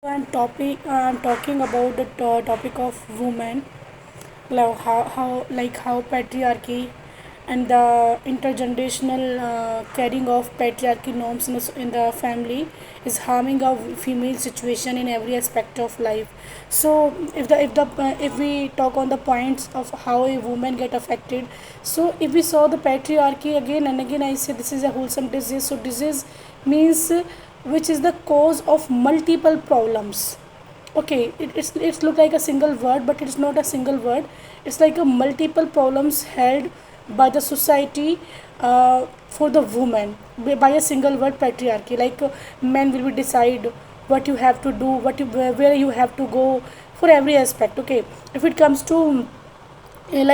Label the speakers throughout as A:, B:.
A: I'm talking about the topic of women, like how patriarchy and the intergenerational carrying of patriarchy norms in the family is harming a female situation in every aspect of life. So if we talk on the points of how a woman get affected, so if we saw the patriarchy again and again, I say this is a wholesome disease. So disease means which is the cause of multiple problems. Okay, it's look like a single word, but it's not a single word. It's like a multiple problems held by the society for the woman by a single word, patriarchy. Like men will be decide what you have to do, where you have to go for every aspect. Okay, if it comes to in the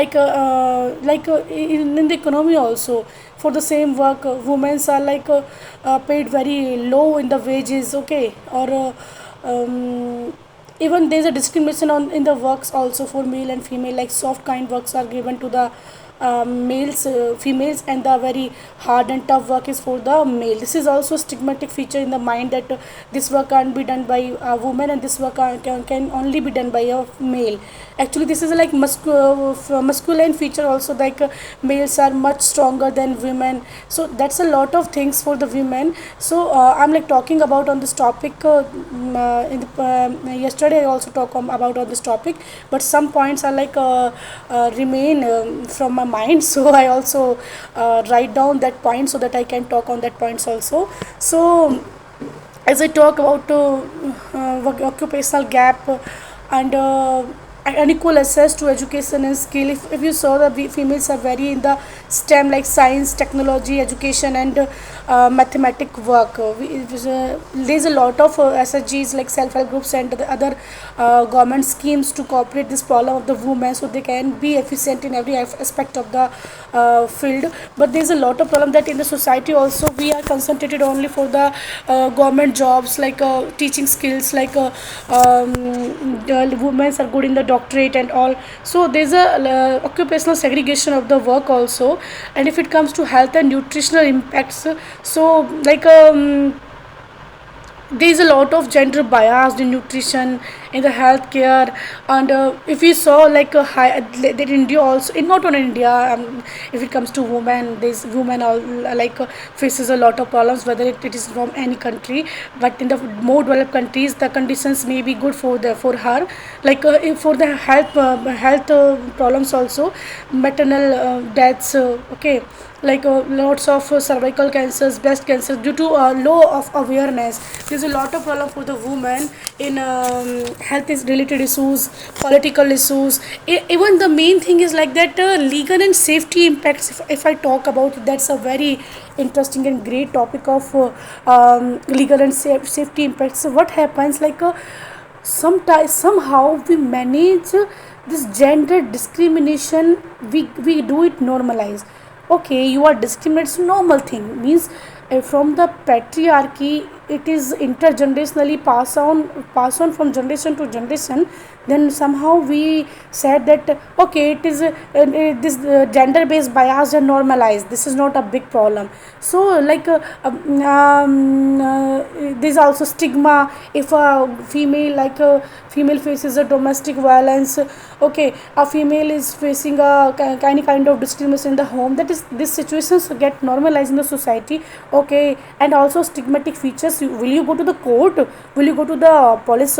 A: economy also, for the same work, women are paid very low in the wages. Okay, or even there's a discrimination on in the works also for male and female, like soft kind works are given to the females, and the very hard and tough work is for the male. This is also a stigmatic feature in the mind that this work can't be done by a woman, and this work can only be done by a male. Actually this is like masculine feature also, like males are much stronger than women. So that's a lot of things for the women. So I'm like talking about on this topic yesterday I also talked about on this topic, but some points are remain from my mind so I also write down that point so that I can talk on that points also. So as I talk about occupational gap and unequal access to education and skill. If you saw the females are very in the STEM, like science, technology, education, and mathematic work. There's a lot of SHGs like self-help groups and the other government schemes to cooperate this problem of the women so they can be efficient in every aspect of the field. But there's a lot of problem that in the society also we are concentrated only for the government jobs, like teaching skills, like the women are good in the doctorate and all. So there's a occupational segregation of the work also. And if it comes to health and nutritional impacts, so there is a lot of gender bias in nutrition in the healthcare. And if we saw like a high that India also, in not only India, if it comes to women, this women all faces a lot of problems, whether it is from any country. But in the more developed countries the conditions may be good for her, for the health problems also, maternal deaths, okay, lots of cervical cancers, breast cancer, due to low of awareness. There's a lot of problem for the women in health is related issues, political issues. Even the main thing is like that legal and safety impacts. If I talk about it, that's a very interesting and great topic of legal and safety impacts. So what happens, sometimes somehow we manage this gender discrimination, we do it normalize. Okay, you are discriminated, it's a normal thing, means from the patriarchy it is intergenerationally pass on from generation to generation. Then somehow we said that okay, it is this gender based bias are normalized, this is not a big problem. So there's also stigma if a female, female faces a domestic violence. Okay, a female is facing a any kind of discrimination in the home, that is these situations get normalized in the society. Okay, and also stigmatic features. Will you go to the court, will you go to the police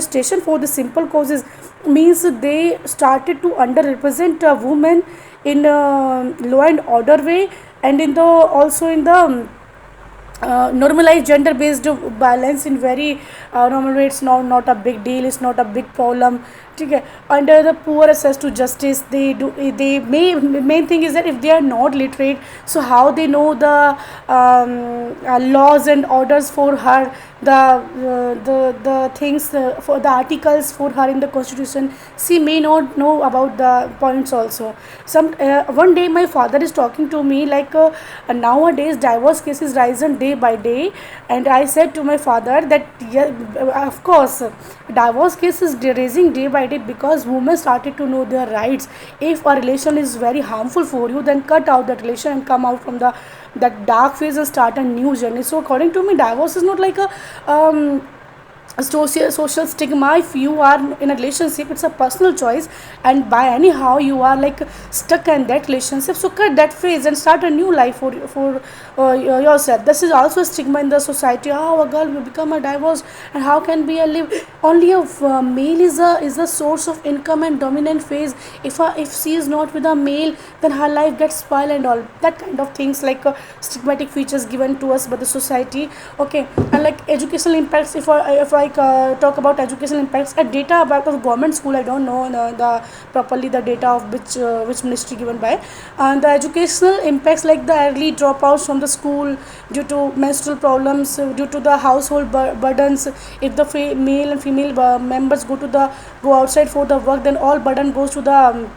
A: station for the simple causes, means they started to underrepresent a woman in law and order way, and in the also in the normalize gender based violence in very normal way. It's not a big deal, it's not a big problem. Okay. Under the poor access to justice, they may main thing is that if they are not literate, so how they know the laws and orders for her, the things for the articles for her in the constitution. She may not know about the points also. Some one day my father is talking to me nowadays divorce cases risen day by day. And I said to my father that yeah, of course divorce cases raising day by day because women started to know their rights. If a relation is very harmful for you, then cut out that relation and come out from the that dark phase and start a new journey. So according to me, divorce is not like a social stigma. If you are in a relationship, it's a personal choice, and by anyhow you are like stuck in that relationship, so cut that phase and start a new life yourself. This is also a stigma in the society. How a girl will become a divorce, and how can be a live only a male is a source of income and dominant phase. If she is not with a male, then her life gets spoiled and all that kind of things, like stigmatic features given to us by the society. Okay. And like educational impacts, if I talk about educational impacts, a data about of government school, I don't know the properly the data of which ministry given by, and the educational impacts, like the early dropouts from the school due to menstrual problems, due to the household burdens. If the male and female members go outside for the work, then all burden goes to the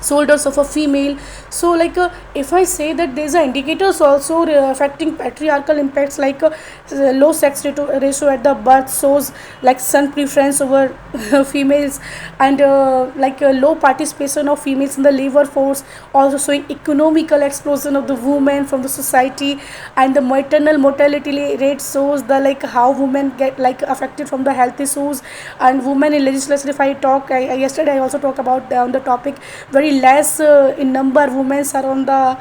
A: shoulders of a female. So like if I say that there's a indicators also affecting patriarchal impacts, like low sex ratio at the birth shows like son preference over females, and like low participation of females in the labor force, also showing economical explosion of the women from the society. And the maternal mortality rate shows the like how women get like affected from the health issues. And women in legislation, if I talk, yesterday I also talk about on the topic, very less in number women are on the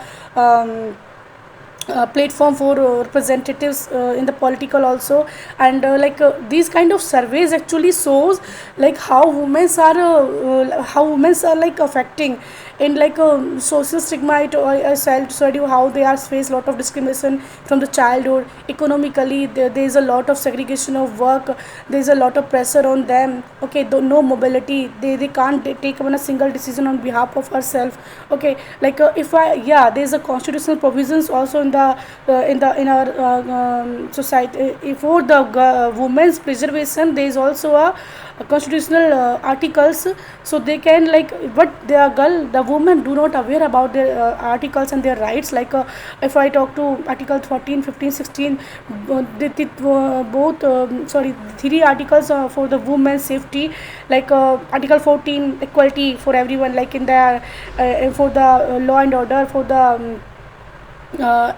A: platform for representatives in the political also. And like these kind of surveys actually shows like how women are like affecting in like social stigma. I said you how they are face lot of discrimination from the childhood. Economically, there is a lot of segregation of work, there is a lot of pressure on them. Okay, though no mobility, they can't take even a single decision on behalf of herself. Okay, like if I yeah, there is a constitutional provisions also in the in our society for the women's preservation. There is also a constitutional articles, so they can like, but the girl, the women do not aware about their articles and their rights. Like if I talk to article 14, 15, 16, both sorry, three articles for the women's safety. Like article 14, equality for everyone, like in the for the law and order, for the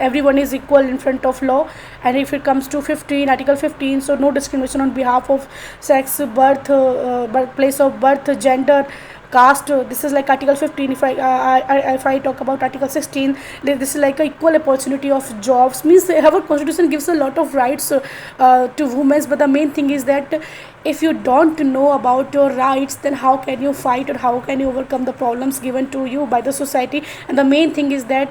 A: everyone is equal in front of law. And if it comes to 15, article 15, so no discrimination on behalf of sex, place of birth, gender, caste. This is like article 15. If I talk about article 16, this is like a equal opportunity of jobs. Means our constitution gives a lot of rights to women, but the main thing is that if you don't know about your rights, then how can you fight, or how can you overcome the problems given to you by the society? And the main thing is that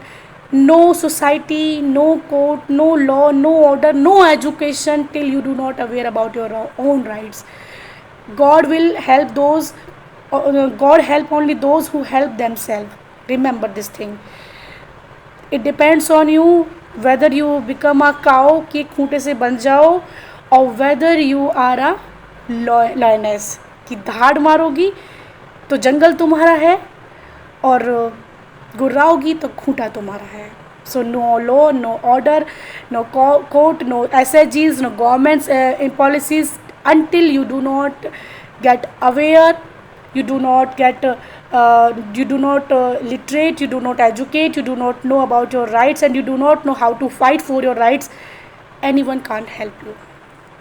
A: no society, no court, no law, no order, no education till you do not aware about your own rights. God will help those, God help only those who help themselves. Remember this thing. It depends on you whether you become a cow कि खूंटे से बन जाओ, or whether you are a lioness कि धाड़ मारोगी तो जंगल तुम्हारा है, और गुर्राओगी तो खूंटा तुम्हारा है. So no law, no order, no court, no SHGs, no governments in policies until you do not get aware, you do not get you do not literate, you do not educate, you do not know about your rights, and you do not know how to fight for your rights. Anyone can't help you.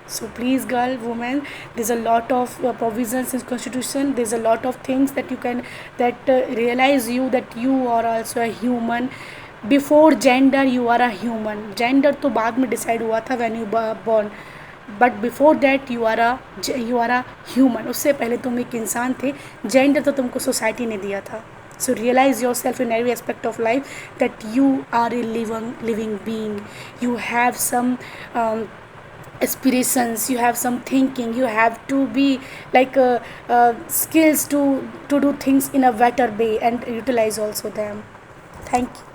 A: So please, girl, woman, there's a lot of provisions in constitution. There's a lot of things that you can that realize you that you are also a human. Before gender, you are a human. Gender तो बाद में decide हुआ था when you born. But before that you are a human. उससे पहले तुम एक इंसान थे. Gender तो तुमको society ने दिया था. So realize yourself in every aspect of life that you are a living being. You have some aspirations, you have some thinking, you have to be like skills to do things in a better way and utilize also them. Thank you.